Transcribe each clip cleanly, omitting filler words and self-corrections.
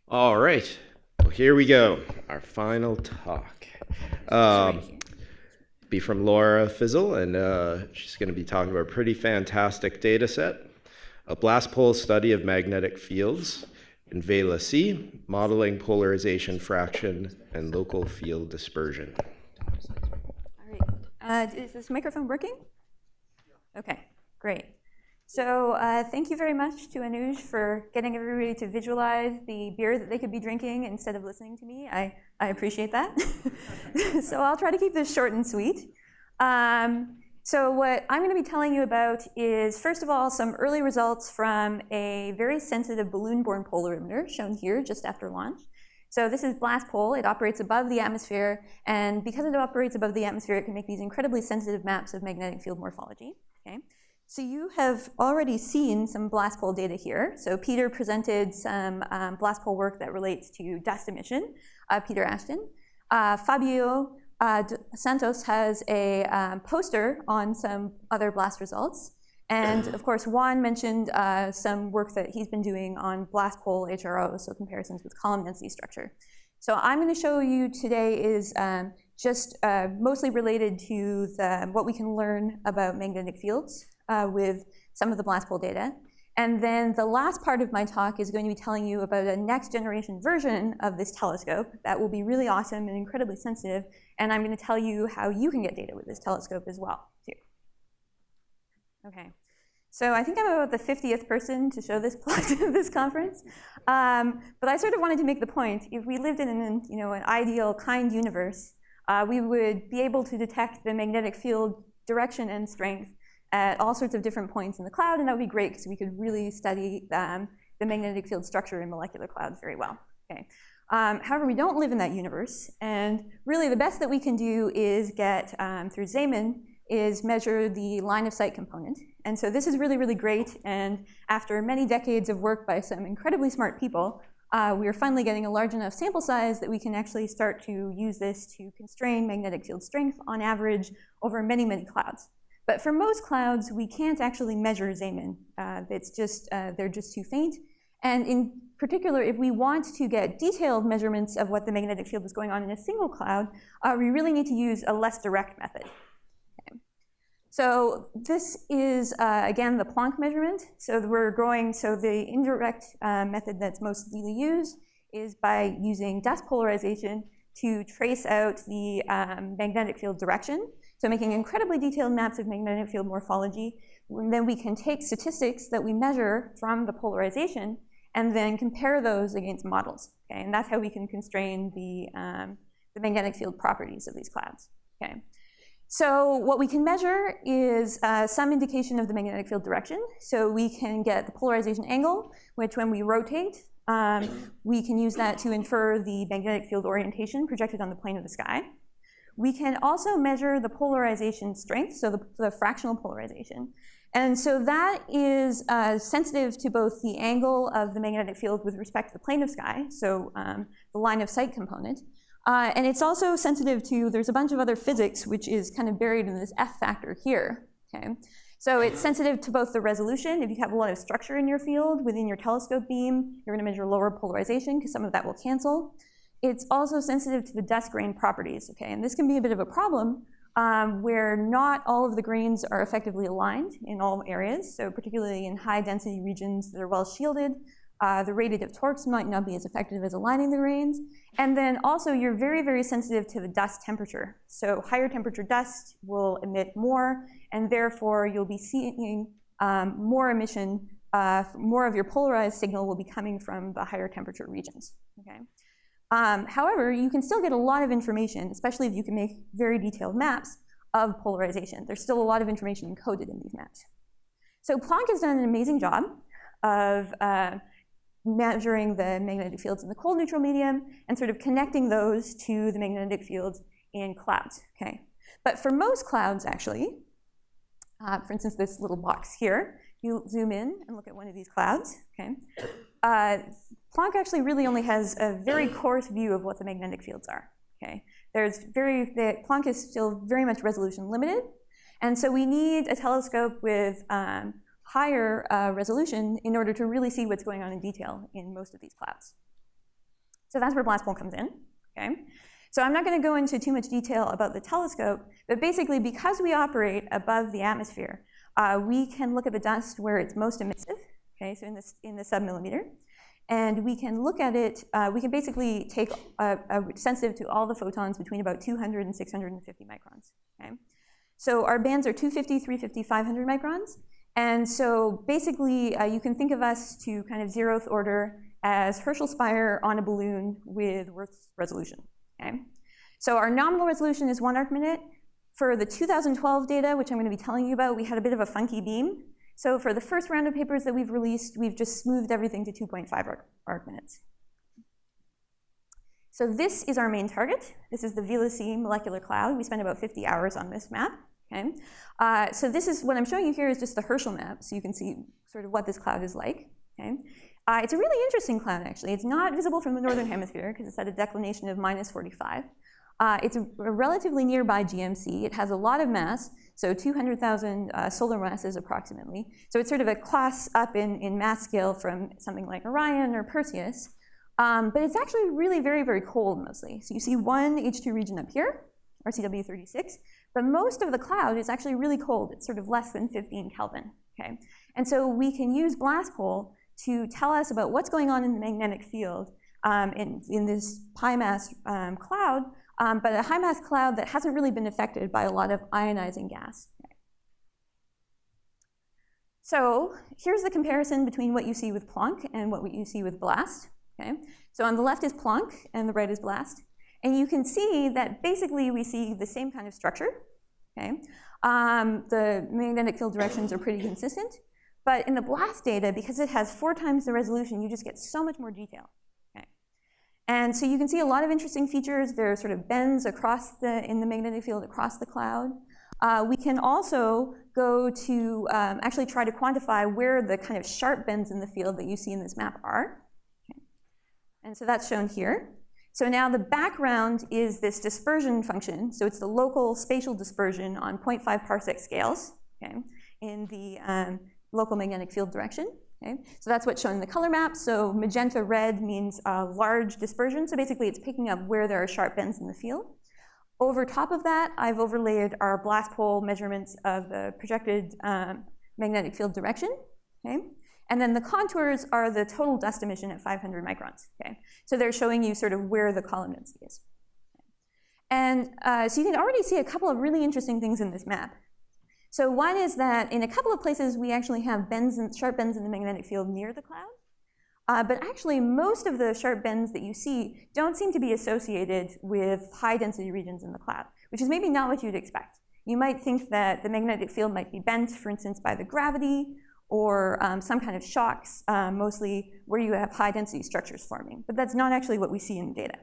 All right, well, here we go. Our final talk. Be from Laura Fissel, and she's going to be talking about a pretty fantastic data set, a BLASTPol study of magnetic fields in Vela C, modeling polarization fraction and local field dispersion. All right. Is this microphone working? Okay, great. So thank you very much to Anuj for getting everybody to visualize the beer that they could be drinking instead of listening to me. I appreciate that. So I'll try to keep this short and sweet. So what I'm going to be telling you about is, first of all, some early results from a very sensitive balloon-borne polarimeter shown here just after launch. So this is BLASTPol. It operates above the atmosphere, and because it operates above the atmosphere, it can make these incredibly sensitive maps of magnetic field morphology. Okay. So you have already seen some BLASTPol data here. So Peter presented some BLASTPol work that relates to dust emission, Peter Ashton. Fabio Santos has a poster on some other BLAST results. And of course, Juan mentioned some work that he's been doing on BLASTPol HRO, so comparisons with column density structure. So I'm going to show you today is just mostly related to what we can learn about magnetic fields with some of the BLASTPol data. And then the last part of my talk is going to be telling you about a next generation version of this telescope that will be really awesome and incredibly sensitive. And I'm going to tell you how you can get data with this telescope as well, too. Okay. So I think I'm about the 50th person to show this plot at this conference. But I sort of wanted to make the point, if we lived in an ideal, kind universe, we would be able to detect the magnetic field direction and strength at all sorts of different points in the cloud, and that would be great because we could really study the magnetic field structure in molecular clouds very well. Okay. However, we don't live in that universe, and really the best that we can do is get, through Zeeman, is measure the line of sight component. And so this is really, really great, and after many decades of work by some incredibly smart people, we are finally getting a large enough sample size that we can actually start to use this to constrain magnetic field strength on average over many, many clouds. But for most clouds, we can't actually measure Zeeman. They're just too faint. And in particular, if we want to get detailed measurements of what the magnetic field is going on in a single cloud, we really need to use a less direct method. Okay. So this is, again, the Planck measurement. So the indirect method that's mostly used is by using dust polarization to trace out the magnetic field direction. So making incredibly detailed maps of magnetic field morphology. And then we can take statistics that we measure from the polarization and then compare those against models. Okay? And that's how we can constrain the magnetic field properties of these clouds. Okay? So what we can measure is some indication of the magnetic field direction. So we can get the polarization angle, which when we rotate, we can use that to infer the magnetic field orientation projected on the plane of the sky. We can also measure the polarization strength, so the fractional polarization. And so that is sensitive to both the angle of the magnetic field with respect to the plane of sky, so the line of sight component. And it's also sensitive to, there's a bunch of other physics which is kind of buried in this F factor here. Okay? So it's sensitive to both the resolution. If you have a lot of structure in your field within your telescope beam, you're going to measure lower polarization because some of that will cancel. It's also sensitive to the dust grain properties, okay? And this can be a bit of a problem where not all of the grains are effectively aligned in all areas. So particularly in high density regions that are well shielded, the radiative torques might not be as effective as aligning the grains. And then also you're very, very sensitive to the dust temperature. So higher temperature dust will emit more, and therefore you'll be seeing more emission, more of your polarized signal will be coming from the higher temperature regions, okay? However, you can still get a lot of information, especially if you can make very detailed maps of polarization. There's still a lot of information encoded in these maps. So Planck has done an amazing job of measuring the magnetic fields in the cold neutral medium and sort of connecting those to the magnetic fields in clouds. Okay? But for most clouds, actually, for instance, this little box here, you zoom in and look at one of these clouds. Okay? Planck actually really only has a very coarse view of what the magnetic fields are. Okay? Planck is still very much resolution limited, and so we need a telescope with higher resolution in order to really see what's going on in detail in most of these clouds. So that's where BLASTPol comes in, okay? So I'm not going to go into too much detail about the telescope, but basically because we operate above the atmosphere, we can look at the dust where it's most emissive, okay, so in the submillimeter, and we can look at it, we can basically take sensitive to all the photons between about 200 and 650 microns, okay? So our bands are 250, 350, 500 microns, and so basically you can think of us to kind of 0th order as Herschel spire on a balloon with Earth's resolution, okay? So our nominal resolution is 1 arc minute. For the 2012 data, which I'm going to be telling you about, we had a bit of a funky beam. So for the first round of papers that we've released, we've just smoothed everything to 2.5 arc minutes. So this is our main target. This is the Vela C molecular cloud. We spent about 50 hours on this map, okay? So this is, what I'm showing you here is just the Herschel map, so you can see sort of what this cloud is like, okay? It's a really interesting cloud, actually. It's not visible from the northern hemisphere because it's at a declination of -45. It's a relatively nearby GMC. It has a lot of mass, so 200,000 solar masses approximately. So it's sort of a class up in mass scale from something like Orion or Perseus. But it's actually really very, very cold mostly. So you see one H2 region up here, RCW36, but most of the cloud is actually really cold. It's sort of less than 15 Kelvin, okay? And so we can use BLASTPol to tell us about what's going on in the magnetic field in this high mass cloud, but a high mass cloud that hasn't really been affected by a lot of ionizing gas. Okay. So here's the comparison between what you see with Planck and what you see with BLAST. Okay. So on the left is Planck and the right is BLAST. And you can see that basically we see the same kind of structure. Okay. The magnetic field directions are pretty consistent. But in the BLAST data, because it has 4 times the resolution, you just get so much more detail. And so you can see a lot of interesting features. There are sort of bends in the magnetic field across the cloud. We can also go to actually try to quantify where the kind of sharp bends in the field that you see in this map are. Okay. And so that's shown here. So now the background is this dispersion function. So it's the local spatial dispersion on 0.5 parsec scales, okay, in the local magnetic field direction. Okay. So that's what's shown in the color map. So magenta red means large dispersion. So basically it's picking up where there are sharp bends in the field. Over top of that, I've overlaid our BLASTPol measurements of the projected magnetic field direction. Okay. And then the contours are the total dust emission at 500 microns. Okay. So they're showing you sort of where the column density is. And so you can already see a couple of really interesting things in this map. So one is that in a couple of places we actually have sharp bends in the magnetic field near the cloud. But actually most of the sharp bends that you see don't seem to be associated with high density regions in the cloud, which is maybe not what you'd expect. You might think that the magnetic field might be bent, for instance, by the gravity or some kind of shocks, mostly where you have high density structures forming. But that's not actually what we see in the data.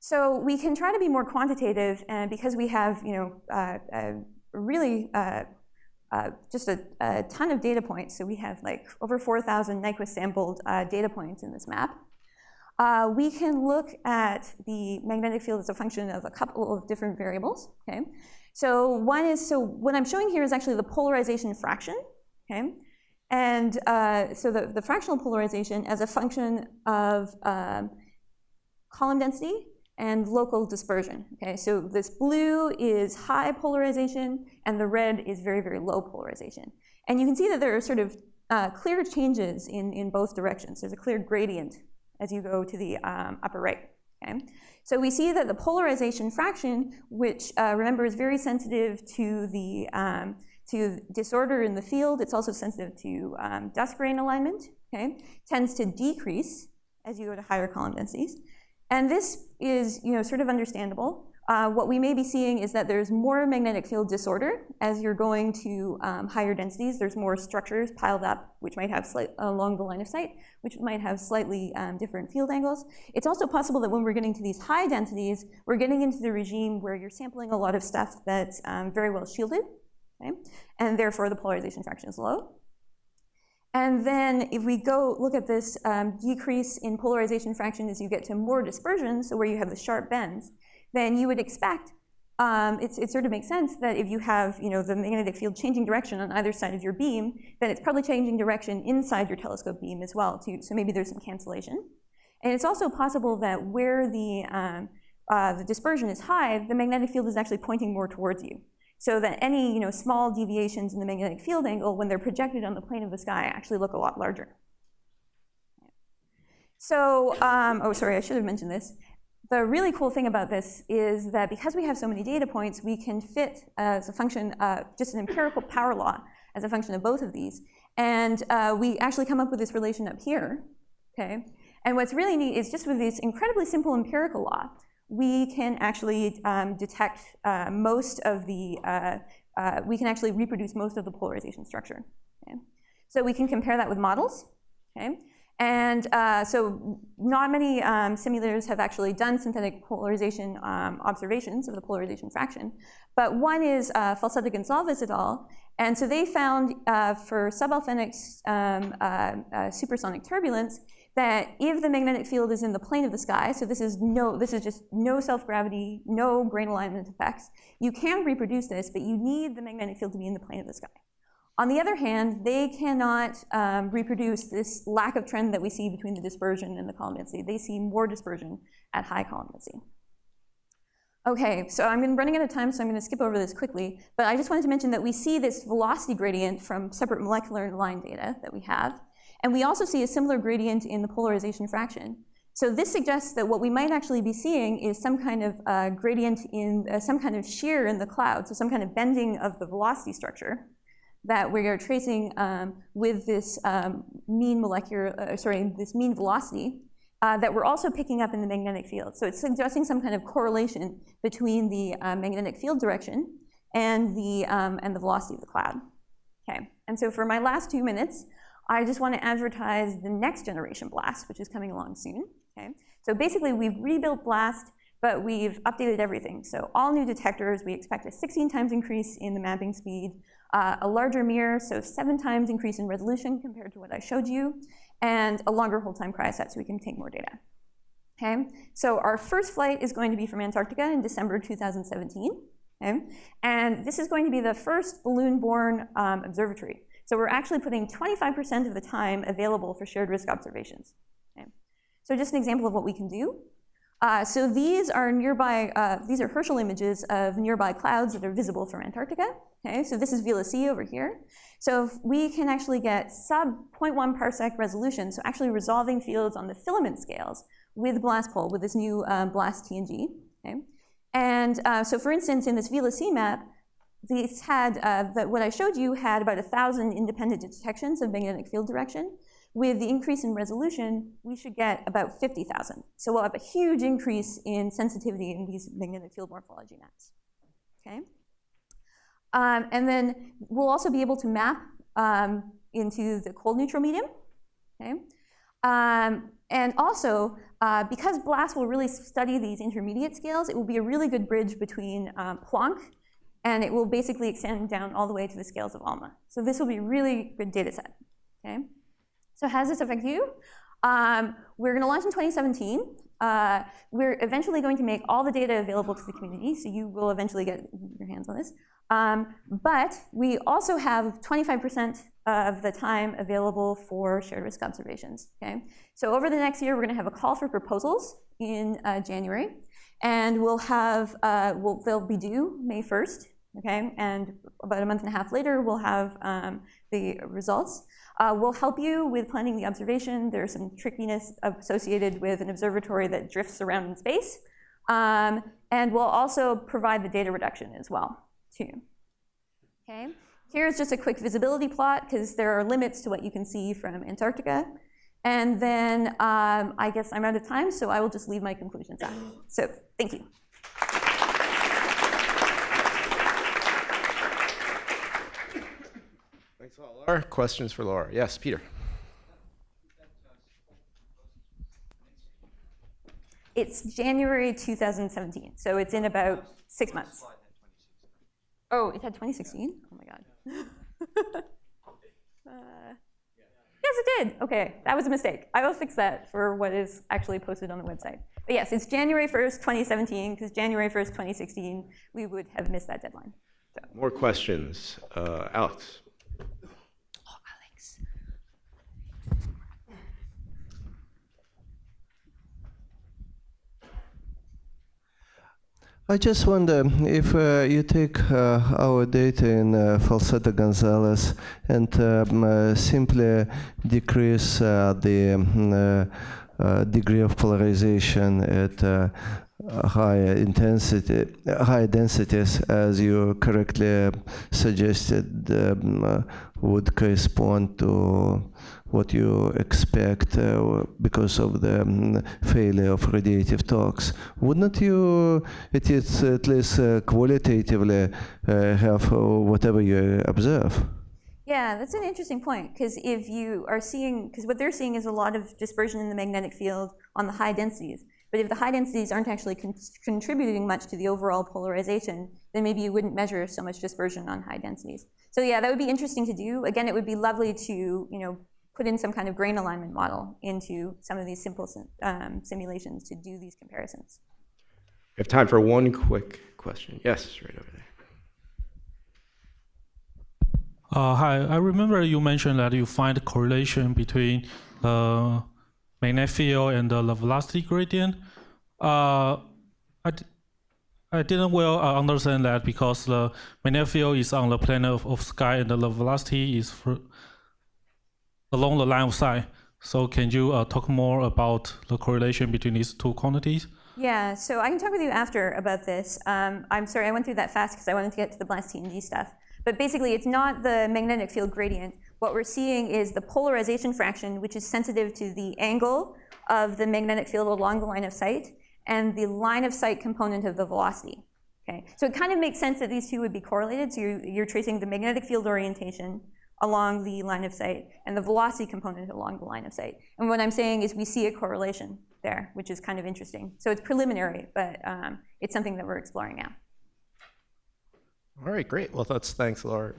So we can try to be more quantitative, and because we have, really just a ton of data points. So we have like over 4,000 Nyquist sampled data points in this map. We can look at the magnetic field as a function of a couple of different variables. Okay, so one is, so what I'm showing here is actually the polarization fraction. Okay, and so the fractional polarization as a function of column density and local dispersion. Okay, so this blue is high polarization, and the red is very, very low polarization. And you can see that there are sort of clear changes in both directions. There's a clear gradient as you go to the upper right. Okay, so we see that the polarization fraction, which remember is very sensitive to the to disorder in the field. It's also sensitive to dust grain alignment. Okay, tends to decrease as you go to higher column densities. And this is, sort of understandable. What we may be seeing is that there's more magnetic field disorder as you're going to higher densities. There's more structures piled up, which might have along the line of sight, which might have slightly different field angles. It's also possible that when we're getting to these high densities, we're getting into the regime where you're sampling a lot of stuff that's very well shielded, okay? And therefore the polarization fraction is low. And then if we go look at this decrease in polarization fraction as you get to more dispersion, so where you have the sharp bends, then you would expect, it sort of makes sense that if you have the magnetic field changing direction on either side of your beam, then it's probably changing direction inside your telescope beam as well too, so maybe there's some cancellation. And it's also possible that where the dispersion is high, the magnetic field is actually pointing more towards you. So that any small deviations in the magnetic field angle, when they're projected on the plane of the sky, actually look a lot larger. So, oh, sorry, I should have mentioned this. The really cool thing about this is that because we have so many data points, we can fit as a function, just an empirical power law as a function of both of these. And we actually come up with this relation up here, okay? And what's really neat is just with this incredibly simple empirical law, we can actually detect most of the, we can actually reproduce most of the polarization structure, okay? So we can compare that with models, okay? And so not many simulators have actually done synthetic polarization observations of the polarization fraction, but one is Falsetta-Gonsalves et al. And so they found for subalphonic supersonic turbulence that if the magnetic field is in the plane of the sky, so this is just no self-gravity, no grain alignment effects, you can reproduce this, but you need the magnetic field to be in the plane of the sky. On the other hand, they cannot reproduce this lack of trend that we see between the dispersion and the column density. They see more dispersion at high column density. Okay, so I'm running out of time, so I'm going to skip over this quickly. But I just wanted to mention that we see this velocity gradient from separate molecular line data that we have. And we also see a similar gradient in the polarization fraction. So this suggests that what we might actually be seeing is some kind of gradient in some kind of shear in the cloud, so some kind of bending of the velocity structure that we are tracing with this mean this mean velocity that we're also picking up in the magnetic field. So it's suggesting some kind of correlation between the magnetic field direction and the velocity of the cloud. Okay, and so for my last 2 minutes, I just want to advertise the next generation BLAST, which is coming along soon. Okay, so basically we've rebuilt BLAST, but we've updated everything. So all new detectors, we expect a 16 times increase in the mapping speed, a larger mirror, so 7 times increase in resolution compared to what I showed you, and a longer hold time cryostat so we can take more data. Okay, so our first flight is going to be from Antarctica in December 2017, okay? And this is going to be the first balloon-borne observatory. So we're actually putting 25% of the time available for shared risk observations. Okay? So just an example of what we can do. So these are nearby, these are Herschel images of nearby clouds that are visible from Antarctica. Okay, so this is Vela C over here. So we can actually get sub 0.1 parsec resolution, so actually resolving fields on the filament scales with BLASTPol, with this new BLAST-TNG. Okay? And so for instance, in this Vela C map, these had, what I showed you had about 1,000 independent detections of magnetic field direction. With the increase in resolution, we should get about 50,000. So we'll have a huge increase in sensitivity in these magnetic field morphology maps. Okay? And then we'll also be able to map into the cold neutral medium. Okay? And also, because BLAST will really study these intermediate scales, it will be a really good bridge between Planck, and it will basically extend down all the way to the scales of ALMA. So this will be a really good data set. Okay? So how does this affect you? We're going to launch in 2017. We're eventually going to make all the data available to the community, so you will eventually get your hands on this. But we also have 25% of the time available for shared risk observations. Okay? So over the next year, we're going to have a call for proposals in January, and we'll have they'll be due May 1st. Okay, and about a month and a half later, we'll have the results. We'll help you with planning the observation. There's some trickiness associated with an observatory that drifts around in space. And we'll also provide the data reduction as well, too. Okay, here's just a quick visibility plot, because there are limits to what you can see from Antarctica. And then I guess I'm out of time, so I will just leave my conclusions out. So thank you. Thanks a lot, Laura. Questions for Laura? Yes, Peter. It's January 2017, so it's in about 6 months. Oh, it had 2016? Oh my God. Yes, it did. Okay, that was a mistake. I will fix that for what is actually posted on the website. But yes, it's January 1st, 2017, because January 1st, 2016, we would have missed that deadline. So. More questions. Alex. I just wonder if you take our data in Falsetto Gonzalez and simply decrease the degree of polarization at higher densities, as you correctly suggested, would correspond to what you expect because of the failure of radiative talks. Wouldn't you, at least qualitatively, have whatever you observe? Yeah, that's an interesting point, because if you are seeing, because what they're seeing is a lot of dispersion in the magnetic field on the high densities. But if the high densities aren't actually contributing much to the overall polarization, then maybe you wouldn't measure so much dispersion on high densities. So yeah, that would be interesting to do. Again, it would be lovely to put in some kind of grain alignment model into some of these simple simulations to do these comparisons. We have time for one quick question. Yes, right over there. Hi, I remember you mentioned that you find a correlation between the magnetic field and the velocity gradient. I didn't well understand that, because the magnetic field is on the plane of sky and the velocity is along the line of sight. So can you talk more about the correlation between these two quantities? Yeah, so I can talk with you after about this. I'm sorry, I went through that fast because I wanted to get to the BLAST-TNG stuff. But basically, it's not the magnetic field gradient. What we're seeing is the polarization fraction, which is sensitive to the angle of the magnetic field along the line of sight and the line of sight component of the velocity. Okay, so it kind of makes sense that these two would be correlated. So you're tracing the magnetic field orientation along the line of sight and the velocity component along the line of sight. And what I'm saying is we see a correlation there, which is kind of interesting. So it's preliminary, but it's something that we're exploring now. All right, great. Well, let's thank Laura.